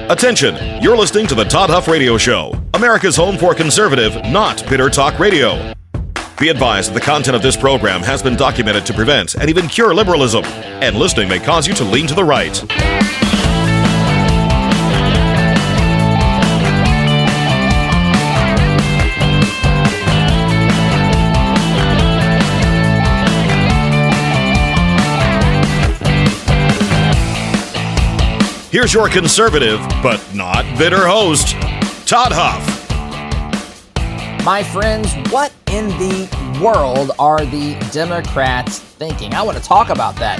Attention, you're listening to the Todd Huff Radio Show, America's home for conservative, not bitter talk radio. Be advised that the content of this program has been documented to prevent and even cure liberalism, and listening may cause you to lean to the right. Here's your conservative, but not bitter host, Todd Huff. My friends, what in the world are the Democrats thinking? I want to talk about that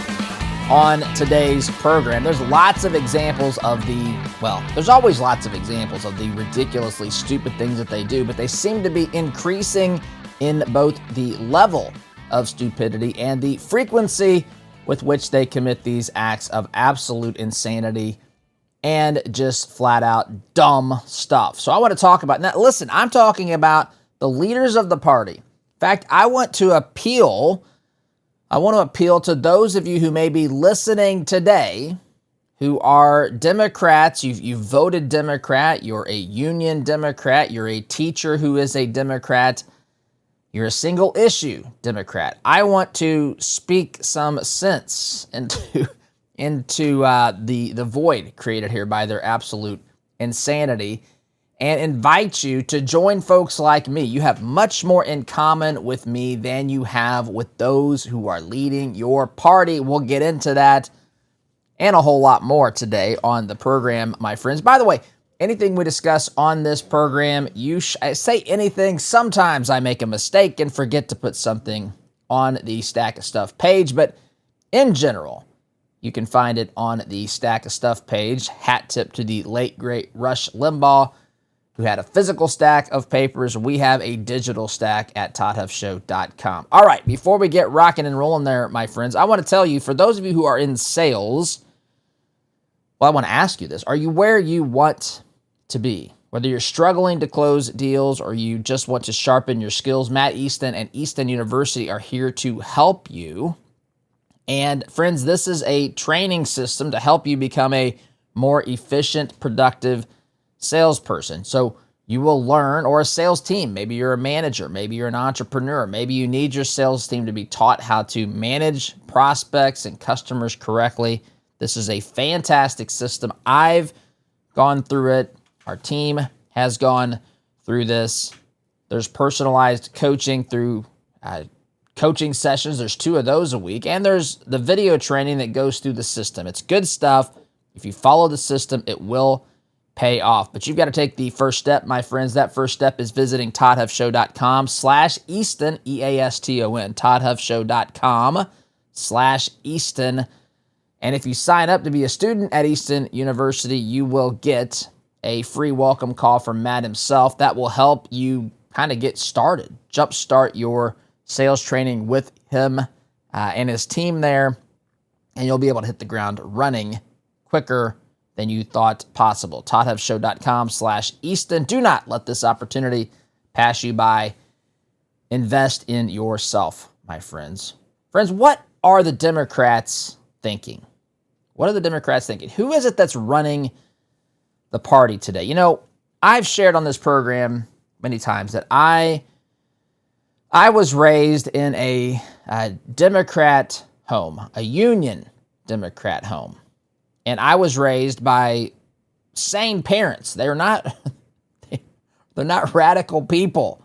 on today's program. There's lots of examples of there's always lots of examples of the ridiculously stupid things that they do, but they seem to be increasing in both the level of stupidity and the frequency with which they commit these acts of absolute insanity and just flat out dumb stuff. So I want to talk about, now listen, I'm talking about the leaders of the party. In fact, I want to appeal to those of you who may be listening today who are Democrats. You've voted Democrat, you're a union Democrat, you're a teacher who is a Democrat, you're a single issue Democrat. I want to speak some sense into the void created here by their absolute insanity and invite you to join folks like me. You have much more in common with me than you have with those who are leading your party. We'll get into that and a whole lot more today on the program, my friends. By the way, anything we discuss on this program, I say anything, sometimes I make a mistake and forget to put something on the Stack of Stuff page, but in general, you can find it on the Stack of Stuff page. Hat tip to the late, great Rush Limbaugh, who had a physical stack of papers. We have a digital stack at ToddHuffShow.com. All right, before we get rocking and rolling there, my friends, I want to tell you, for those of you who are in sales, I want to ask you this. Are you where you want to be? Whether you're struggling to close deals or you just want to sharpen your skills, Matt Easton and Easton University are here to help you. And friends, this is a training system to help you become a more efficient, productive salesperson. So you will learn, or a sales team. Maybe you're a manager. Maybe you're an entrepreneur. Maybe you need your sales team to be taught how to manage prospects and customers correctly. This is a fantastic system. I've gone through it. Our team has gone through this. There's personalized coaching through coaching sessions. There's 2 of those a week. And there's the video training that goes through the system. It's good stuff. If you follow the system, it will pay off. But you've got to take the first step, my friends. That first step is visiting ToddHuffShow.com/Easton, EASTON, ToddHuffShow.com/Easton. And if you sign up to be a student at Easton University, you will get a free welcome call from Matt himself. That will help you kind of get started, jumpstart your sales training with him and his team there, and you'll be able to hit the ground running quicker than you thought possible. ToddHuffShow.com/Easton. Do not let this opportunity pass you by. Invest in yourself, my friends. Friends, what are the Democrats thinking? What are the Democrats thinking? Who is it that's running the party today? You know, I've shared on this program many times that I was raised in a Democrat home, a union Democrat home. And I was raised by sane parents. They're not radical people.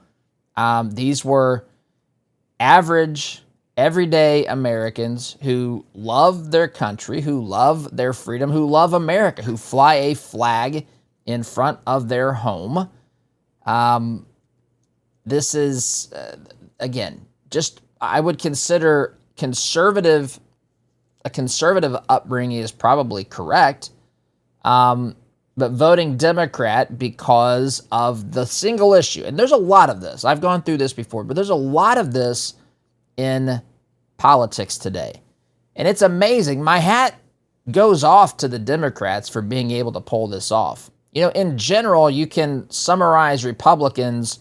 These were average, everyday Americans who love their country, who love their freedom, who love America, who fly a flag in front of their home. This is, again, just, I would consider a conservative upbringing is probably correct, but voting Democrat because of the single issue. And there's a lot of this. I've gone through this before, but there's a lot of this in politics today. And it's amazing. My hat goes off to the Democrats for being able to pull this off. You know, in general, you can summarize Republicans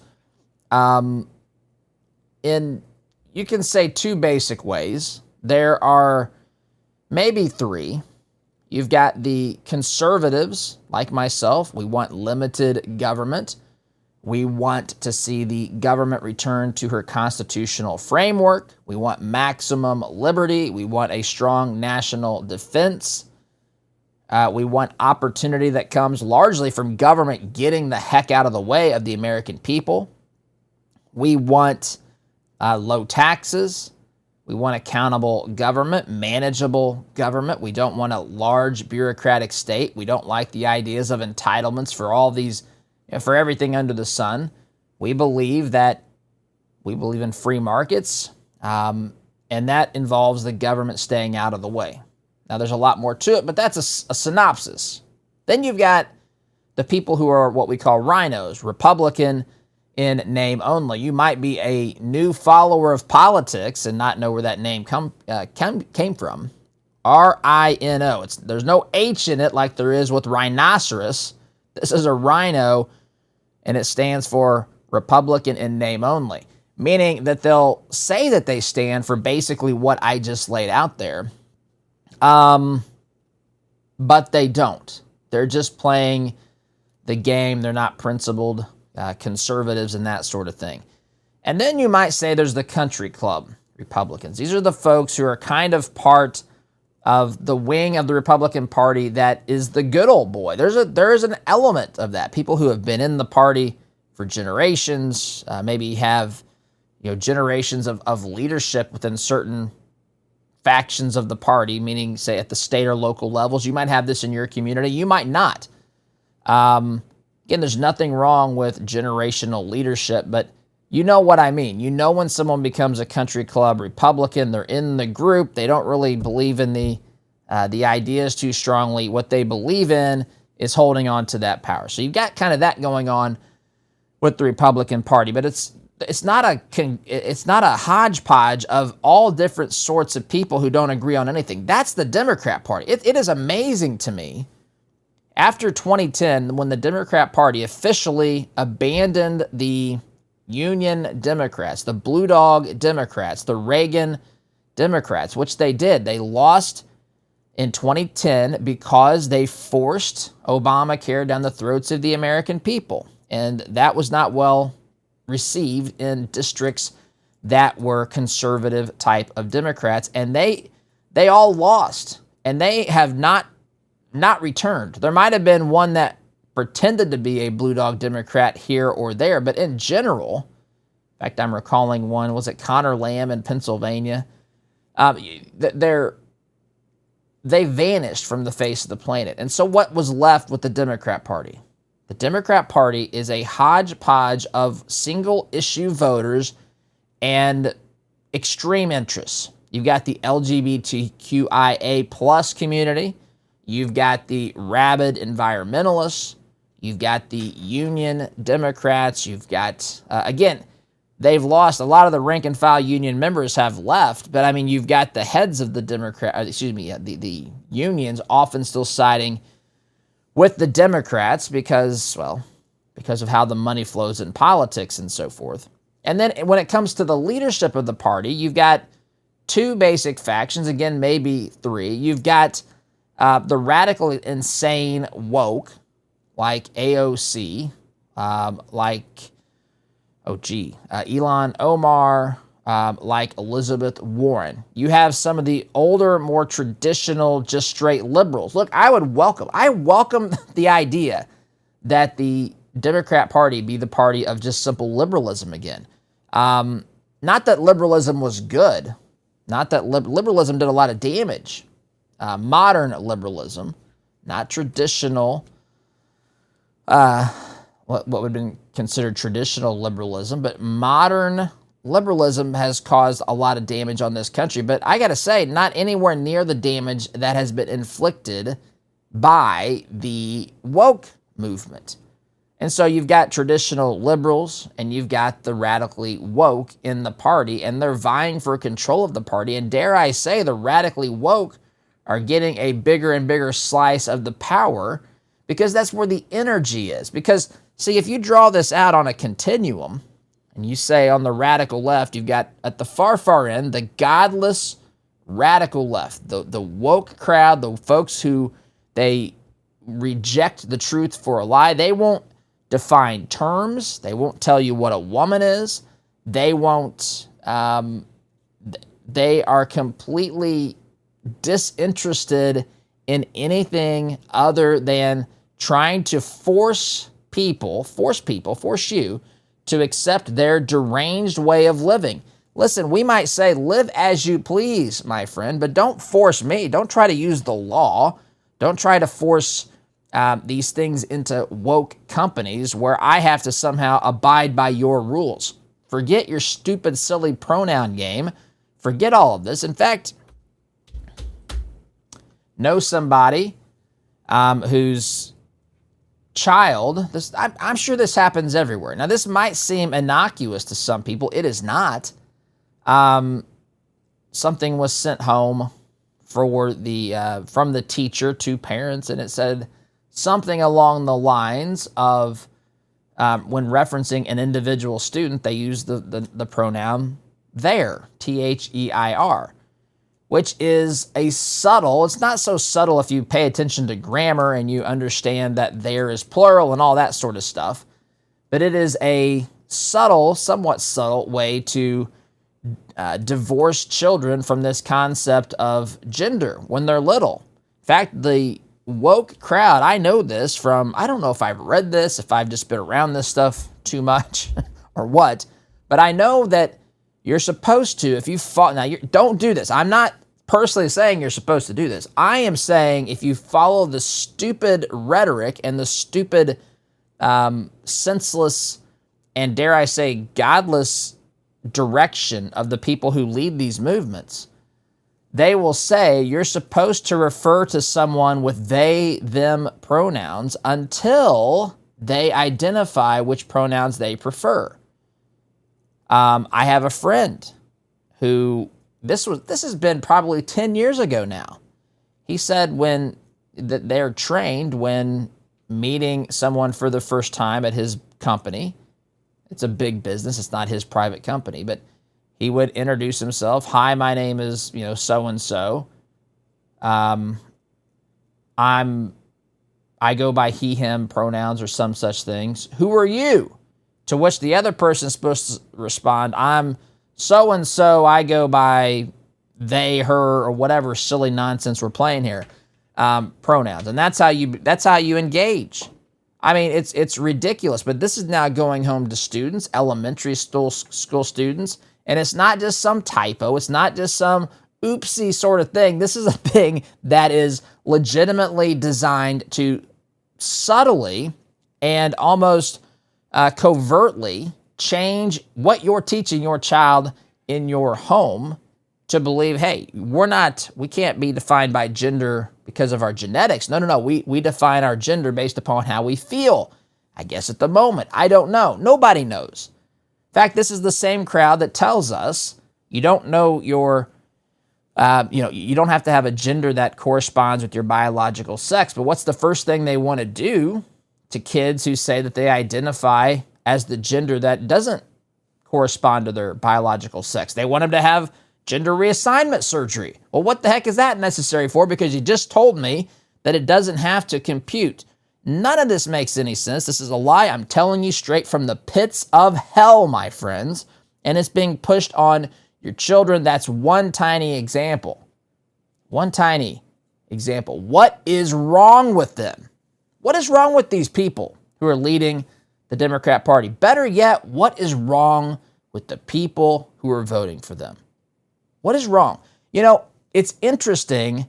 you can say 2 basic ways. There are maybe 3. You've got the conservatives, like myself. We want limited government. We want to see the government return to her constitutional framework. We want maximum liberty. We want a strong national defense. We want opportunity that comes largely from government getting the heck out of the way of the American people. We want low taxes. We want accountable government, manageable government. We don't want a large bureaucratic state. We don't like the ideas of entitlements for all these, for everything under the sun. We believe in free markets, and that involves the government staying out of the way. Now, there's a lot more to it, but that's a synopsis. Then you've got the people who are what we call rhinos, Republican in name only. You might be a new follower of politics and not know where that name came from. R-I-N-O. There's no H in it like there is with rhinoceros. This is a rhino, and it stands for Republican in name only, meaning that they'll say that they stand for basically what I just laid out there, but they don't. They're just playing the game. They're not principled conservatives and that sort of thing. And then you might say there's the country club Republicans. These are the folks who are kind of part of the wing of the Republican Party that is the good old boy. There is an element of that. People who have been in the party for generations, maybe have generations of leadership within certain factions of the party, meaning, say, at the state or local levels. You might have this in your community. You might not. Again, there's nothing wrong with generational leadership, but you know what I mean. You know when someone becomes a country club Republican, they're in the group, they don't really believe in the ideas too strongly. What they believe in is holding on to that power. So you've got kind of that going on with the Republican Party, but it's not a hodgepodge of all different sorts of people who don't agree on anything. That's the Democrat Party. It is amazing to me. After 2010, when the Democrat Party officially abandoned the Union Democrats, the Blue Dog Democrats, the Reagan Democrats, which they did, they lost in 2010 because they forced Obamacare down the throats of the American people. And that was not well received in districts that were conservative type of Democrats. And they all lost. And they have not returned. There might have been one that pretended to be a Blue Dog Democrat here or there, but in general, in fact, I'm recalling one, was it Connor Lamb in Pennsylvania? They vanished from the face of the planet. And so what was left with the Democrat Party? The Democrat Party is a hodgepodge of single-issue voters and extreme interests. You've got the LGBTQIA plus community. You've got the rabid environmentalists. You've got the Union Democrats. You've got, again, they've lost. A lot of the rank-and-file Union members have left, but, I mean, you've got the heads of the the unions often still siding with the Democrats because of how the money flows in politics and so forth. And then when it comes to the leadership of the party, you've got two basic factions, again, maybe three. You've got the radically insane woke, like AOC, Elon Omar, like Elizabeth Warren. You have some of the older, more traditional, just straight liberals. Look, I welcome the idea that the Democrat Party be the party of just simple liberalism again. Not that liberalism was good. Not that liberalism did a lot of damage. Modern liberalism, not traditional, what would have been considered traditional liberalism, but modern liberalism has caused a lot of damage on this country. But I got to say, not anywhere near the damage that has been inflicted by the woke movement. And so you've got traditional liberals and you've got the radically woke in the party, and they're vying for control of the party. And dare I say, the radically woke are getting a bigger and bigger slice of the power because that's where the energy is. Because, see, if you draw this out on a continuum, and you say on the radical left, you've got at the far, far end, the godless radical left, the woke crowd, the folks who They reject the truth for a lie. They won't define terms. They won't tell you what a woman is. They won't, they are completely disinterested in anything other than trying to force you to accept their deranged way of living. Listen, we might say, live as you please, my friend, but don't force me. Don't try to use the law. Don't try to force these things into woke companies where I have to somehow abide by your rules. Forget your stupid, silly pronoun game. Forget all of this. In fact, know somebody whose child, I'm sure this happens everywhere. Now, this might seem innocuous to some people. It is not. Something was sent home for from the teacher to parents, and it said something along the lines of, when referencing an individual student, they use the pronoun their, T-H-E-I-R, which is it's not so subtle if you pay attention to grammar and you understand that there is plural and all that sort of stuff, but it is a somewhat subtle way to divorce children from this concept of gender when they're little. In fact, the woke crowd, I know this from, I don't know if I've read this, if I've just been around this stuff too much or what, but I know that you're supposed to, if you follow, now don't do this. I'm not personally saying you're supposed to do this. I am saying if you follow the stupid rhetoric and the stupid, senseless, and dare I say, godless direction of the people who lead these movements, they will say you're supposed to refer to someone with they, them pronouns until they identify which pronouns they prefer. I have a friend who, this has been probably 10 years ago now. He said that they're trained when meeting someone for the first time at his company. It's a big business. It's not his private company, but he would introduce himself. Hi, my name is, so-and-so. I go by he, him pronouns or some such things. Who are you? To which the other person is supposed to respond, I'm so-and-so. I go by they, her, or whatever silly nonsense we're playing here. Pronouns. And that's how you engage. I mean, it's ridiculous, but this is now going home to students, elementary school students, and it's not just some typo. It's not just some oopsie sort of thing. This is a thing that is legitimately designed to subtly and almost covertly change what you're teaching your child in your home to believe, hey, we can't be defined by gender because of our genetics. No. We define our gender based upon how we feel. I guess at the moment. I don't know. Nobody knows. In fact, this is the same crowd that tells us you don't know you don't have to have a gender that corresponds with your biological sex. But what's the first thing they want to do to kids who say that they identify as the gender that doesn't correspond to their biological sex? They want them to have gender reassignment surgery. Well, what the heck is that necessary for? Because you just told me that it doesn't have to compute. None of this makes any sense. This is a lie. I'm telling you straight from the pits of hell, my friends. And it's being pushed on your children. That's one tiny example. One tiny example. What is wrong with them? What is wrong with these people who are leading the Democrat Party? Better yet, what is wrong with the people who are voting for them? What is wrong? It's interesting.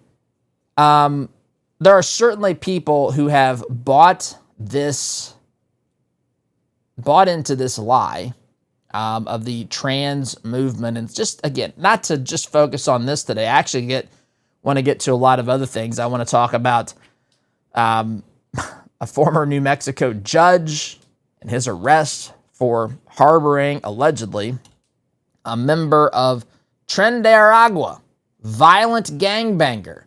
There are certainly people who have bought into this lie of the trans movement. And just, again, not to just focus on this today. I actually want to get to a lot of other things. I want to talk about a former New Mexico judge and his arrest for harboring, allegedly, a member of Tren de Aragua, violent gangbanger,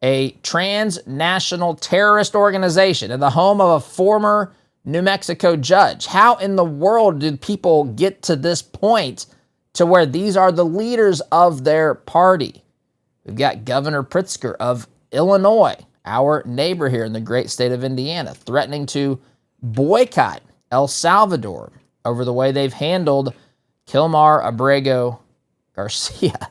a transnational terrorist organization in the home of a former New Mexico judge. How in the world did people get to this point to where these are the leaders of their party? We've got Governor Pritzker of Illinois our neighbor here in the great state of Indiana, threatening to boycott El Salvador over the way they've handled Kilmar Abrego Garcia.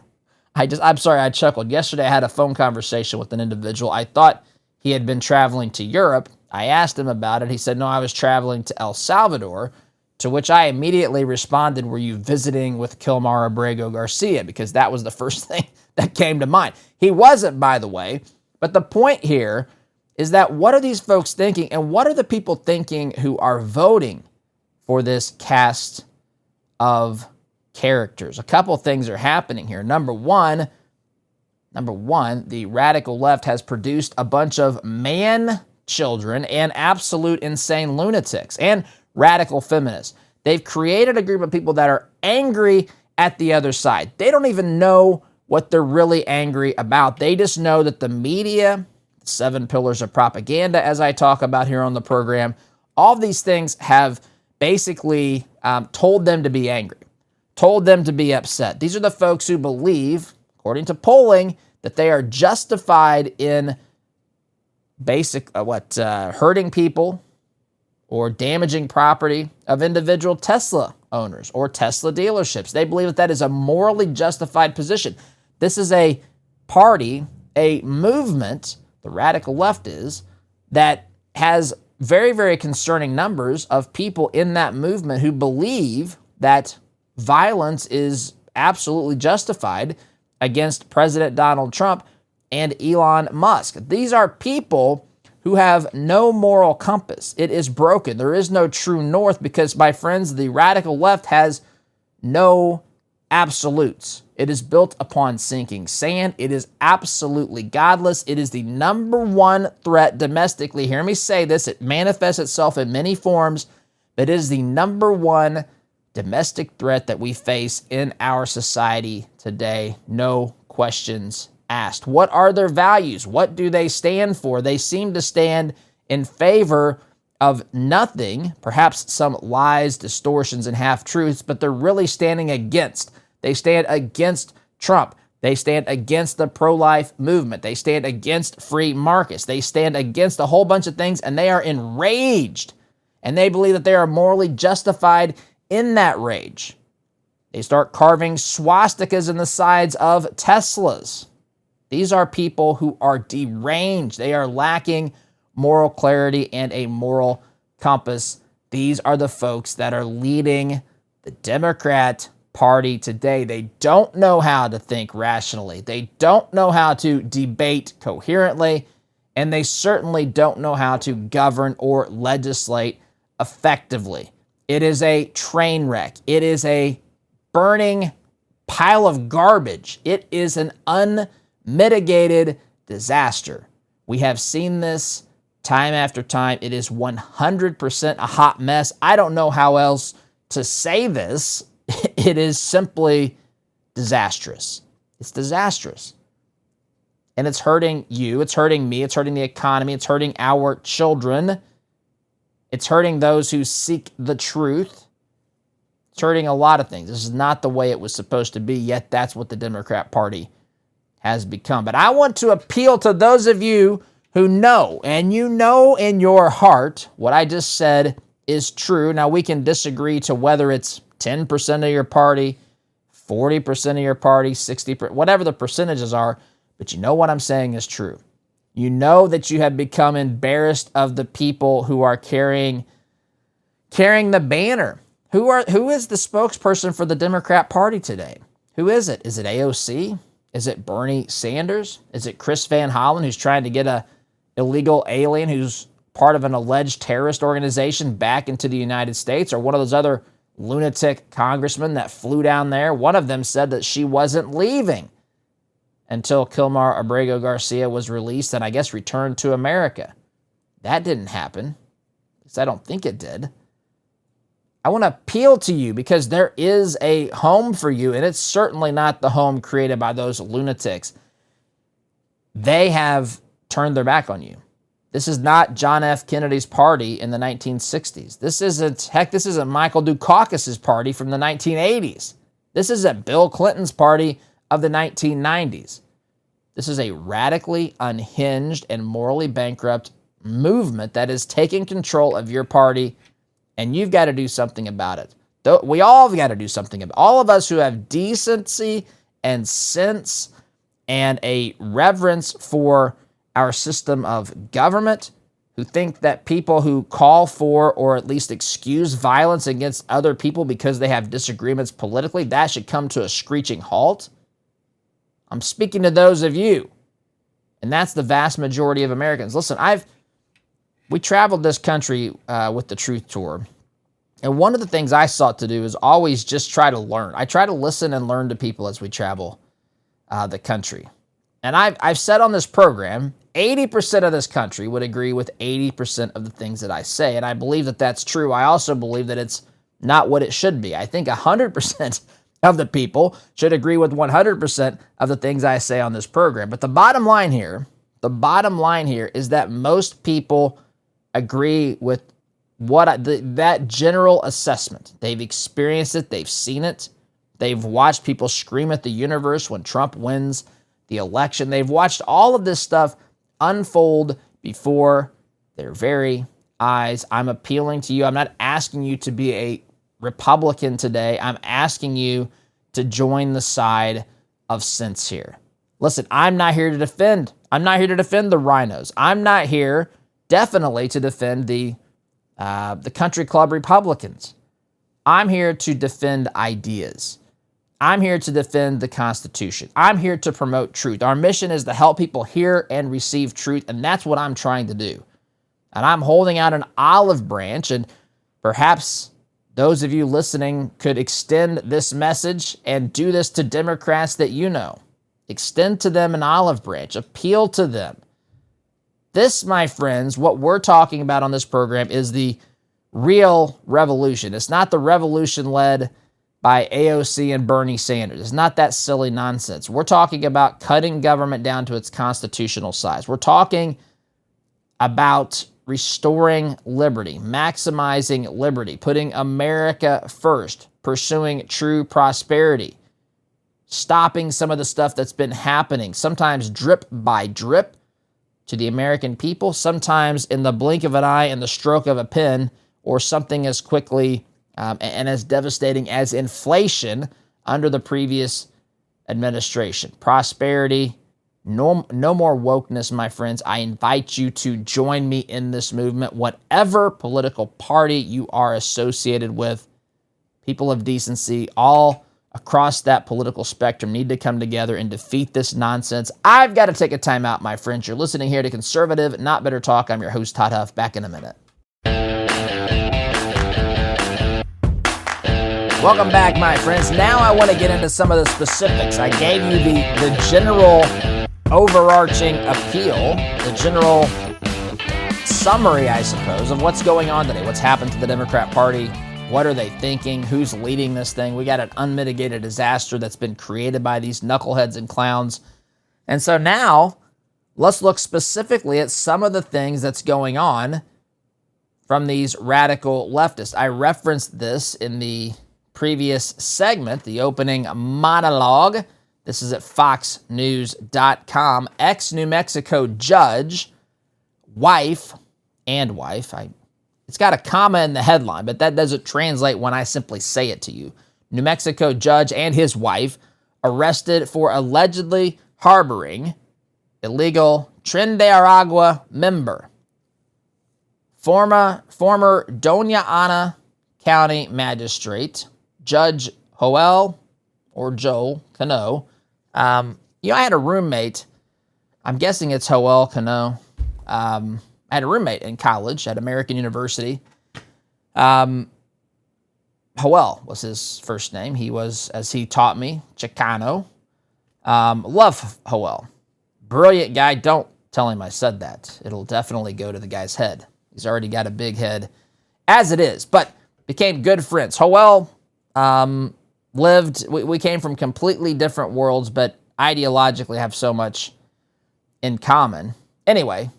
I'm sorry, I chuckled. Yesterday I had a phone conversation with an individual. I thought he had been traveling to Europe. I asked him about it. He said, no, I was traveling to El Salvador, to which I immediately responded, were you visiting with Kilmar Abrego Garcia? Because that was the first thing that came to mind. He wasn't, by the way. But the point here is that what are these folks thinking, and what are the people thinking who are voting for this cast of characters? A couple things are happening here. Number one, the radical left has produced a bunch of man-children and absolute insane lunatics and radical feminists. They've created a group of people that are angry at the other side. They don't even know what they're really angry about. They just know that the media, the 7 pillars of propaganda, as I talk about here on the program, all of these things have basically told them to be angry, told them to be upset. These are the folks who believe, according to polling, that they are justified in hurting people or damaging property of individual Tesla owners or Tesla dealerships. They believe that that is a morally justified position. This is a party, a movement, the radical left is, that has very, very concerning numbers of people in that movement who believe that violence is absolutely justified against President Donald Trump and Elon Musk. These are people who have no moral compass. It is broken. There is no true north because, my friends, the radical left has no absolutes. It is built upon sinking sand. It is absolutely godless. It is the number one threat domestically. Hear me say this. It manifests itself in many forms, but it is the number one domestic threat that we face in our society today. No questions asked. What are their values? What do they stand for? They seem to stand in favor of nothing, perhaps some lies, distortions, and half-truths, but they're really standing against. They stand against Trump. They stand against the pro-life movement. They stand against free markets. They stand against a whole bunch of things, and they are enraged. And they believe that they are morally justified in that rage. They start carving swastikas in the sides of Teslas. These are people who are deranged. They are lacking moral clarity and a moral compass. These are the folks that are leading the Democrat Party today. They don't know how to think rationally. They don't know how to debate coherently, and they certainly don't know how to govern or legislate effectively. It is a train wreck. It is a burning pile of garbage. It is an unmitigated disaster. We have seen this time after time. It is 100% a hot mess. I don't know how else to say this. It is simply disastrous. It's disastrous. And it's hurting you. It's hurting me. It's hurting the economy. It's hurting our children. It's hurting those who seek the truth. It's hurting a lot of things. This is not the way it was supposed to be, yet that's what the Democrat Party has become. But I want to appeal to those of you who know, and you know in your heart what I just said is true. Now, we can disagree to whether it's 10% of your party, 40% of your party, 60%, whatever the percentages are, but you know what I'm saying is true. You know that you have become embarrassed of the people who are carrying the banner. Who is the spokesperson for the Democrat Party today? Who is it? Is it AOC? Is it Bernie Sanders? Is it Chris Van Hollen, who's trying to get a illegal alien who's part of an alleged terrorist organization back into the United States, or one of those other lunatic congressmen that flew down there? One of them said that she wasn't leaving until Kilmar Abrego Garcia was released and I guess returned to America. That didn't happen. At least I don't think it did. I want to appeal to you because there is a home for you, and it's certainly not the home created by those lunatics. They have turned their back on you. This is not John F. Kennedy's party in the 1960s. This isn't Michael Dukakis's party from the 1980s. This isn't Bill Clinton's party of the 1990s. This is a radically unhinged and morally bankrupt movement that is taking control of your party, and you've got to do something about it. We all have got to do something about it. All of us who have decency and sense and a reverence for our system of government, who think that people who call for or at least excuse violence against other people because they have disagreements politically, that should come to a screeching halt. I'm speaking to those of you, and that's the vast majority of Americans. Listen, we traveled this country with the Truth Tour, and one of the things I sought to do is always just try to learn. I try to listen and learn to people as we travel the country. And I've said on this program, 80% of this country would agree with 80% of the things that I say, and I believe that that's true. I also believe that it's not what it should be. I think 100% of the people should agree with 100% of the things I say on this program. But the bottom line here is that most people agree with that general assessment. They've experienced it. They've seen it. They've watched people scream at the universe when Trump wins the election. They've watched all of this stuff unfold before their very eyes. I'm appealing to you. I'm not asking you to be a Republican today. I'm asking you to join the side of sense here. Listen, I'm not here to defend the rhinos. I'm not here definitely to defend the country club Republicans. I'm here to defend ideas. I'm here to defend the Constitution. I'm here to promote truth. Our mission is to help people hear and receive truth, and that's what I'm trying to do. And I'm holding out an olive branch, and perhaps those of you listening could extend this message and do this to Democrats that you know. Extend to them an olive branch. Appeal to them. This, my friends, what we're talking about on this program is the real revolution. It's not the revolution led by AOC and Bernie Sanders. It's not that silly nonsense. We're talking about cutting government down to its constitutional size. We're talking about restoring liberty, maximizing liberty, putting America first, pursuing true prosperity, stopping some of the stuff that's been happening, sometimes drip by drip to the American people, sometimes in the blink of an eye and the stroke of a pen, or something as quickly and as devastating as inflation under the previous administration. Prosperity, no more wokeness, my friends. I invite you to join me in this movement, whatever political party you are associated with. People of decency all across that political spectrum need to come together and defeat this nonsense. I've got to take a time out, my friends. You're listening here to Conservative, Not Bitter Talk. I'm your host, Todd Huff. Back in a minute. Welcome back, my friends. Now I want to get into some of the specifics. I gave you the general overarching appeal, the general summary, I suppose, of what's going on today, what's happened to the Democrat Party, what are they thinking, who's leading this thing. We got an unmitigated disaster that's been created by these knuckleheads and clowns. And so now let's look specifically at some of the things that's going on from these radical leftists. I referenced this in the previous segment, the opening monologue. This is at foxnews.com. Ex-New Mexico judge, wife, it's got a comma in the headline, but that doesn't translate when I simply say it to you. New Mexico judge and his wife arrested for allegedly harboring illegal Tren de Aragua member. Former Doña Ana County Magistrate, Judge Joel Cano. I had a roommate. I'm guessing it's Joel Cano. I had a roommate in college at American University. Joel was his first name. He was, as he taught me, Chicano. Love Joel. Brilliant guy. Don't tell him I said that. It'll definitely go to the guy's head. He's already got a big head as it is, but became good friends. Joel we came from completely different worlds, but ideologically have so much in common. Anyway,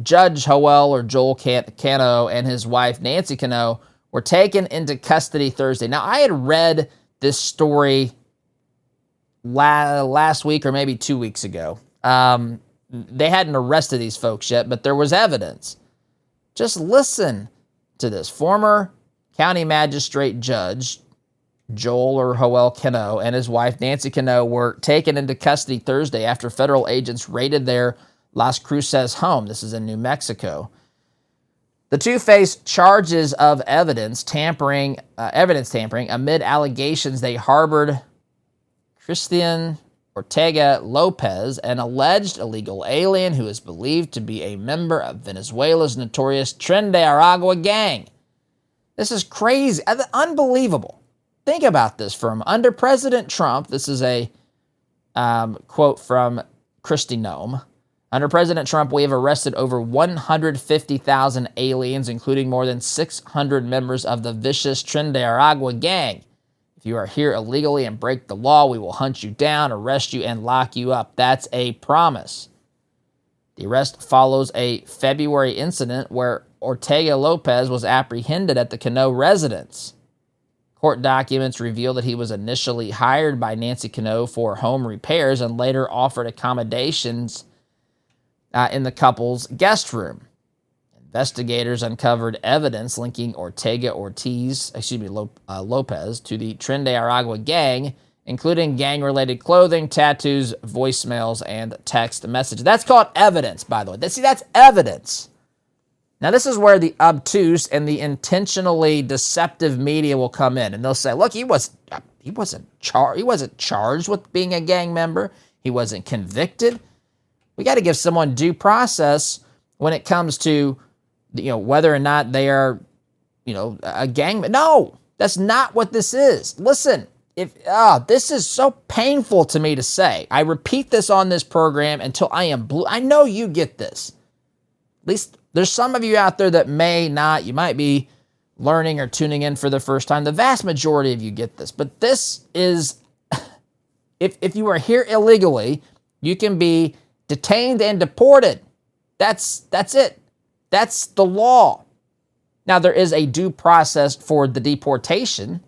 Judge Joel or Joel Cano and his wife, Nancy Cano, were taken into custody Thursday. Now, I had read this story last week or maybe 2 weeks ago. They hadn't arrested these folks yet, but there was evidence. Just listen to this. Former county magistrate judge Joel or Joel Cano and his wife Nancy Cano were taken into custody Thursday after federal agents raided their Las Cruces home. This is in New Mexico. The two face charges of evidence tampering amid allegations they harbored Christian Ortega Lopez, an alleged illegal alien who is believed to be a member of Venezuela's notorious Tren de Aragua gang. This is crazy, unbelievable. Think about this for a moment. Under President Trump, this is a quote from Kristi Noem. Under President Trump, we have arrested over 150,000 aliens, including more than 600 members of the vicious Tren de Aragua gang. If you are here illegally and break the law, we will hunt you down, arrest you, and lock you up. That's a promise. The arrest follows a February incident where Ortega Lopez was apprehended at the Cano residence. Court documents reveal that he was initially hired by Nancy Cano for home repairs and later offered accommodations in the couple's guest room. Investigators uncovered evidence linking Lopez to the Tren de Aragua gang, including gang-related clothing, tattoos, voicemails, and text messages. That's called evidence, by the way. That's evidence. Now, this is where the obtuse and the intentionally deceptive media will come in, and they'll say, "Look, he wasn't charged with being a gang member. He wasn't convicted." We got to give someone due process when it comes to, whether or not they are, a gang. No, that's not what this is. Listen, this is so painful to me to say. I repeat this on this program until I am blue. I know you get this. At least there's some of you out there that may not. You might be learning or tuning in for the first time. The vast majority of you get this. But this is, if you are here illegally, you can be detained and deported. That's it. That's the law. Now, there is a due process for the deportation,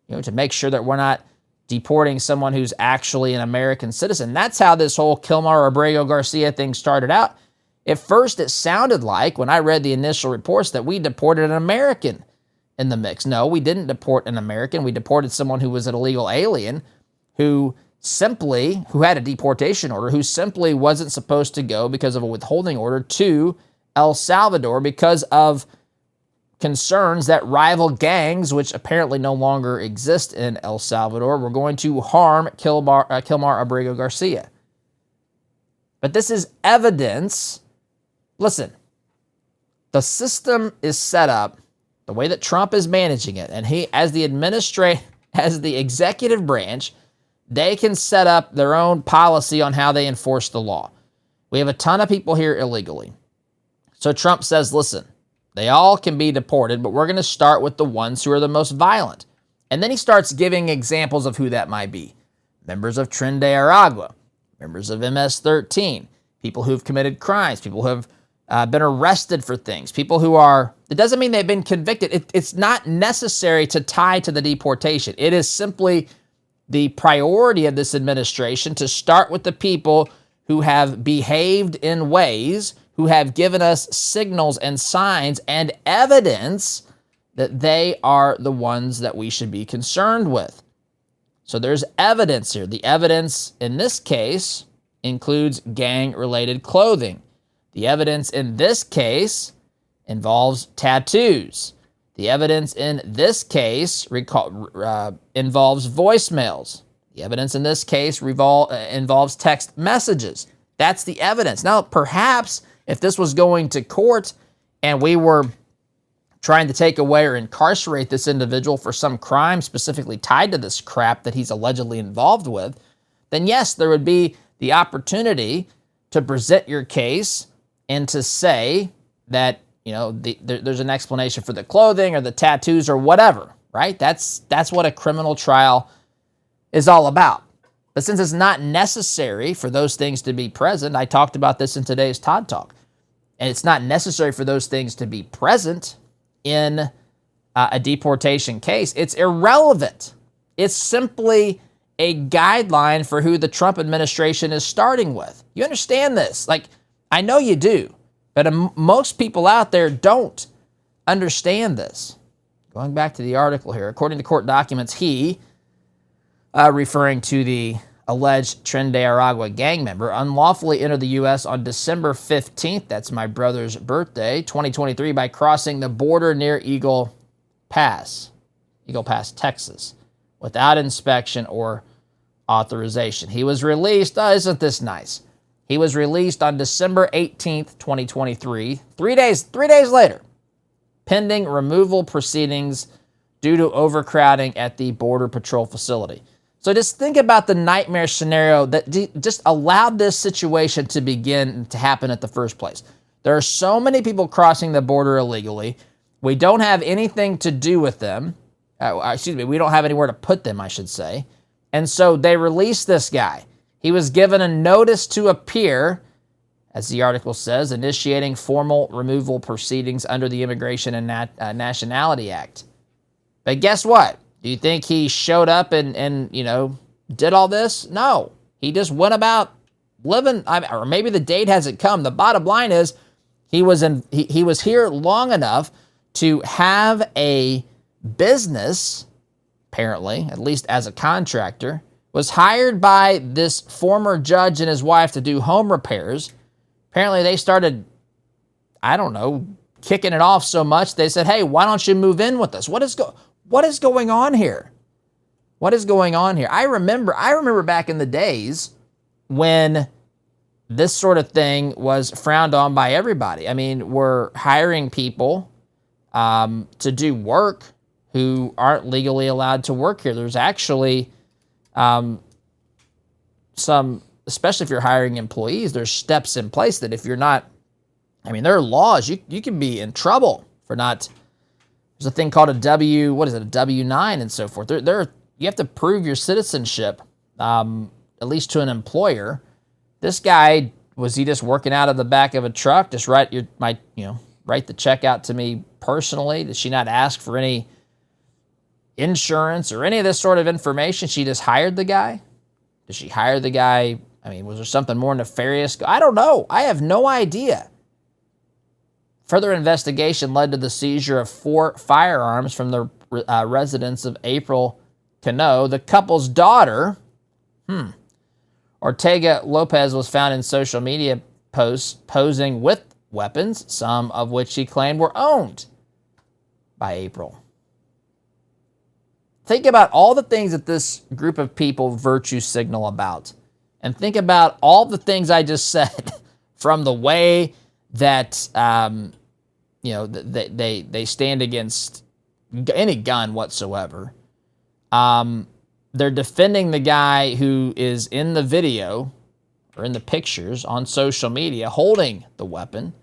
to make sure that we're not deporting someone who's actually an American citizen. That's how this whole Kilmar Abrego Garcia thing started out. At first, it sounded like, when I read the initial reports, that we deported an American in the mix. No, we didn't deport an American. We deported someone who was an illegal alien who had a deportation order, who simply wasn't supposed to go because of a withholding order to El Salvador because of concerns that rival gangs, which apparently no longer exist in El Salvador, were going to harm Kilmar Abrego Garcia. But this is evidence. Listen, the system is set up the way that Trump is managing it, and he, as the executive branch, they can set up their own policy on how they enforce the law. We have a ton of people here illegally. So Trump says, listen, they all can be deported, but we're going to start with the ones who are the most violent. And then he starts giving examples of who that might be. Members of Tren de Aragua, members of MS-13, people who've committed crimes, people who have been arrested for things, people who are, it doesn't mean they've been convicted. It's not necessary to tie to the deportation. It is simply the priority of this administration to start with the people who have behaved in ways, who have given us signals and signs and evidence that they are the ones that we should be concerned with. So there's evidence here. The evidence in this case includes gang-related clothing. The evidence in this case involves tattoos. The evidence in this case involves voicemails. The evidence in this case involves text messages. That's the evidence. Now, perhaps if this was going to court and we were trying to take away or incarcerate this individual for some crime specifically tied to this crap that he's allegedly involved with, then yes, there would be the opportunity to present your case and to say that, there's an explanation for the clothing or the tattoos or whatever, right? That's what a criminal trial is all about. But since it's not necessary for those things to be present, I talked about this in today's Todd Talk, and it's not necessary for those things to be present in a deportation case, it's irrelevant. It's simply a guideline for who the Trump administration is starting with. You understand this? Like, I know you do, but most people out there don't understand this. Going back to the article here, according to court documents, he, referring to the alleged Tren de Aragua gang member, unlawfully entered the U.S. on December 15th, that's my brother's birthday, 2023, by crossing the border near Eagle Pass, Texas, without inspection or authorization. He was released, isn't this nice? He was released on December 18th, 2023, 3 days later, pending removal proceedings due to overcrowding at the Border Patrol facility. So just think about the nightmare scenario that just allowed this situation to begin to happen at the first place. There are so many people crossing the border illegally. We don't have anything to do with them. We don't have anywhere to put them, I should say. And so they released this guy. He was given a notice to appear, as the article says, initiating formal removal proceedings under the Immigration and Nationality Act. But guess what? Do you think he showed up and did all this? No. He just went about living, or maybe the date hasn't come. The bottom line is he was here long enough to have a business, apparently, at least as a contractor, was hired by this former judge and his wife to do home repairs. Apparently they started, kicking it off so much, they said, hey, why don't you move in with us? What is going on here? What is going on here? I remember back in the days when this sort of thing was frowned on by everybody. I mean, we're hiring people to do work who aren't legally allowed to work here. There's actually some, especially if you're hiring employees, there's steps in place that if you're not, there are laws. You can be in trouble for not. There's a thing called a W-9 and so forth. You have to prove your citizenship, at least to an employer. This guy, was he just working out of the back of a truck? Just write the check out to me personally? Did she not ask for any insurance or any of this sort of information? She just hired the guy? Did she hire the guy? Was there something more nefarious? I don't know. I have no idea. Further investigation led to the seizure of 4 firearms from the residence of April Cano. The couple's daughter, Ortega Lopez, was found in social media posts posing with weapons, some of which she claimed were owned by April. Think about all the things that this group of people virtue signal about. And think about all the things I just said, from the way that they stand against any gun whatsoever. They're defending the guy who is in the video or in the pictures on social media holding the weapon.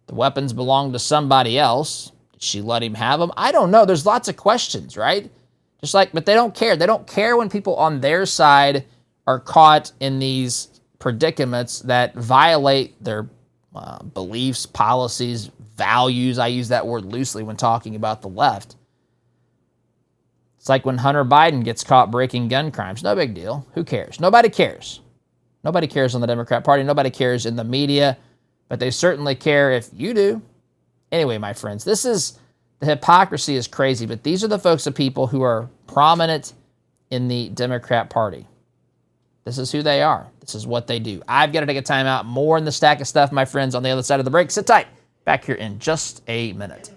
The weapons belong to somebody else. Did she let him have them? I don't know. There's lots of questions, right? But they don't care. They don't care when people on their side are caught in these predicaments that violate their beliefs, policies, values. I use that word loosely when talking about the left. It's like when Hunter Biden gets caught breaking gun crimes. No big deal. Who cares? Nobody cares. Nobody cares on the Democrat Party. Nobody cares in the media. But they certainly care if you do. Anyway, my friends, the hypocrisy is crazy, but these are the folks of people who are prominent in the Democrat Party. This is who they are. This is what they do. I've got to take a time out. More in the stack of stuff, my friends, on the other side of the break. Sit tight. Back here in just a minute.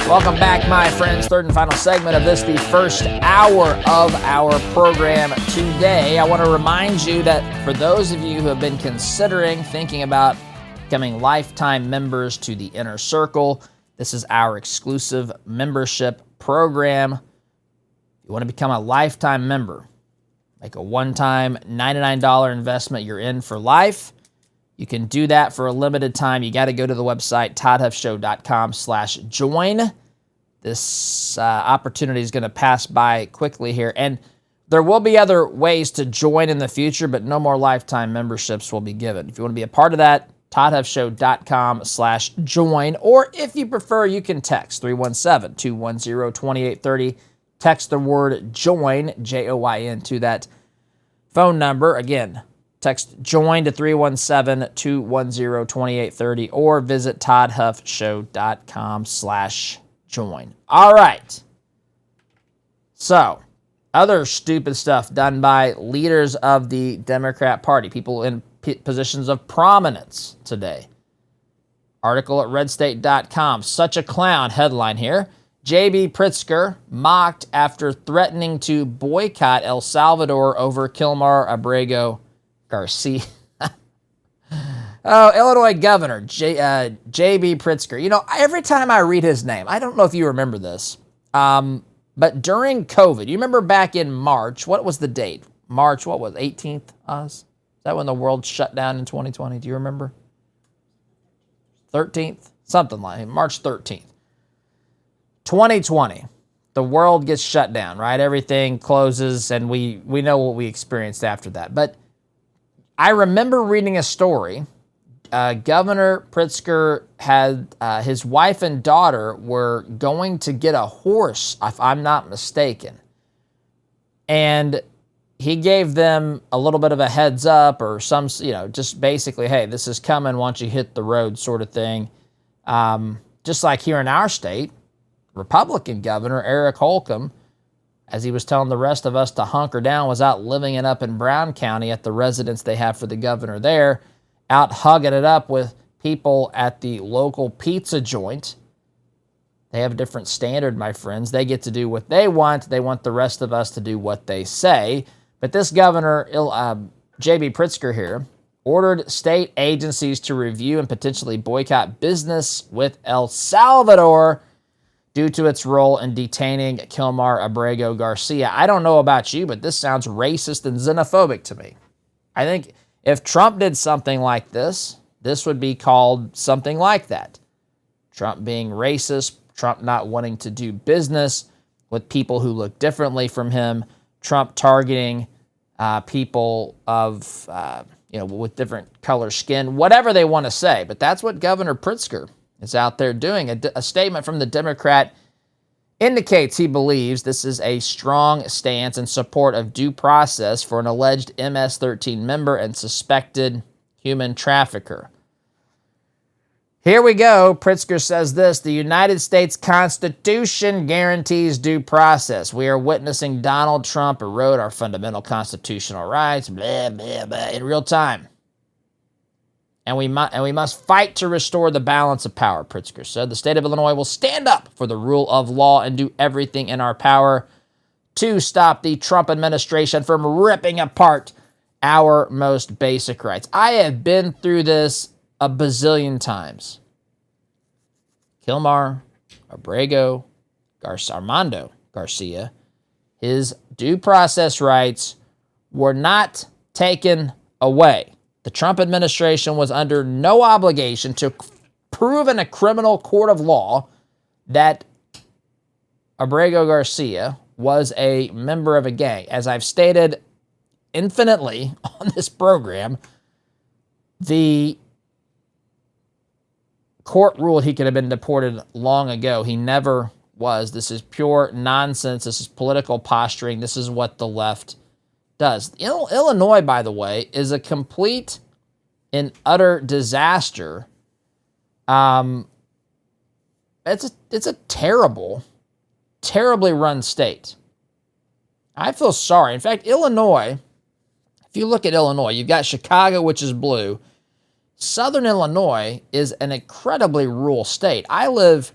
Welcome back, my friends. Third and final segment of this, the first hour of our program today. I want to remind you that for those of you who have been thinking about becoming lifetime members to the Inner Circle, this is our exclusive membership program. If you want to become a lifetime member, make a one-time $99 investment, you're in for life. You can do that for a limited time. You got to go to the website, toddhuffshow.com/join. This opportunity is going to pass by quickly here. And there will be other ways to join in the future, but no more lifetime memberships will be given. If you want to be a part of that, ToddHuffShow.com/join. Or if you prefer, you can text 317-210-2830. Text the word join, JOIN, to that phone number. Again, text join to 317-210-2830 or visit ToddHuffShow.com/join. All right. So, other stupid stuff done by leaders of the Democrat Party, people in positions of prominence today. Article at redstate.com. Such a clown, headline here. J.B. Pritzker mocked after threatening to boycott El Salvador over Kilmar Abrego Garcia. Oh, Illinois Governor J.B. Pritzker. You know, every time I read his name, I don't know if you remember this, but during COVID, you remember back in March, what was the date? March, what was 18th? Is that when the world shut down in 2020? Do you remember? 13th? Something like it. March 13th. 2020. The world gets shut down, right? Everything closes, and we know what we experienced after that. But I remember reading a story. Governor Pritzker had his wife and daughter were going to get a horse, if I'm not mistaken. And he gave them a little bit of a heads up or some, just basically, hey, this is coming once you hit the road sort of thing. Just like here in our state, Republican Governor Eric Holcomb, as he was telling the rest of us to hunker down, was out living it up in Brown County at the residence they have for the governor there, out hugging it up with people at the local pizza joint. They have a different standard, my friends. They get to do what they want. They want the rest of us to do what they say. But this governor, J.B. Pritzker here, ordered state agencies to review and potentially boycott business with El Salvador due to its role in detaining Kilmar Abrego Garcia. I don't know about you, but this sounds racist and xenophobic to me. I think if Trump did something like this, this would be called something like that. Trump being racist, Trump not wanting to do business with people who look differently from him, Trump targeting people of, with different color skin, whatever they want to say. But that's what Governor Pritzker is out there doing. A statement from the Democrat indicates he believes this is a strong stance in support of due process for an alleged MS-13 member and suspected human trafficker. Here we go. Pritzker says this: the United States Constitution guarantees due process. We are witnessing Donald Trump erode our fundamental constitutional rights, blah, blah, blah, in real time. And we must fight to restore the balance of power, Pritzker said. The state of Illinois will stand up for the rule of law and do everything in our power to stop the Trump administration from ripping apart our most basic rights. I have been through this a bazillion times. Kilmar Abrego Armando Garcia, his due process rights were not taken away. The Trump administration was under no obligation to prove in a criminal court of law that Abrego Garcia was a member of a gang. As I've stated infinitely on this program, the court ruled he could have been deported long ago. He never was. This is pure nonsense. This is political posturing. This is what the left does. Illinois, by the way, is a complete and utter disaster. It's a terribly run state. I feel sorry. In fact, Illinois, if you look at Illinois, you've got Chicago, which is blue. Southern Illinois is an incredibly rural state. I live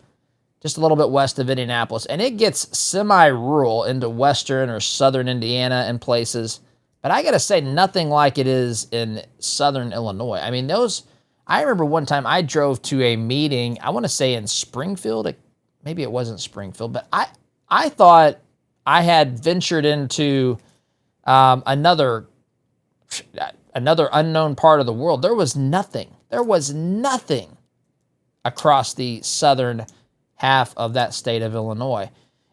just a little bit west of Indianapolis, and it gets semi-rural into western or southern Indiana and places. But I got to say, nothing like it is in southern Illinois. I mean, I remember one time I drove to a meeting, I want to say in Springfield. Maybe it wasn't Springfield, but I thought I had ventured into another unknown part of the world. There was nothing. There was nothing across the southern half of that state of Illinois.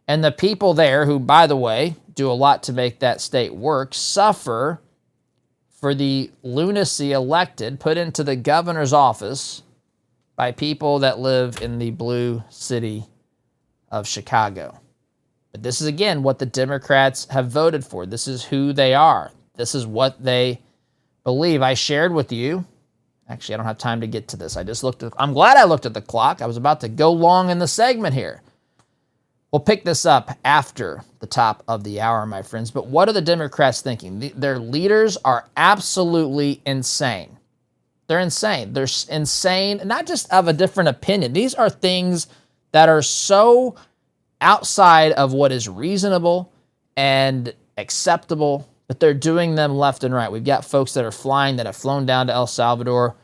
And the people there, who, by the way, do a lot to make that state work, suffer for the lunacy elected, put into the governor's office by people that live in the blue city of Chicago. But this is, again, what the Democrats have voted for. This is who they are. This is what they believe. I shared with you. Actually, I don't have time to get to this. I'm glad I looked at the clock. I was about to go long in the segment here. We'll pick this up after the top of the hour, my friends. But what are the Democrats thinking? Their leaders are absolutely insane. They're insane. They're insane, not just of a different opinion. These are things that are so outside of what is reasonable and acceptable, but they're doing them left and right. We've got folks that are flying, that have flown down to El Salvador.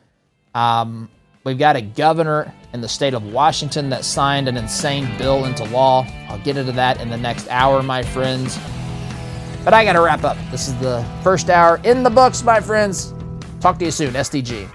We've got a governor in the state of Washington that signed an insane bill into law. I'll get into that in the next hour, my friends. But I got to wrap up. This is the first hour in the books, my friends. Talk to you soon, SDG.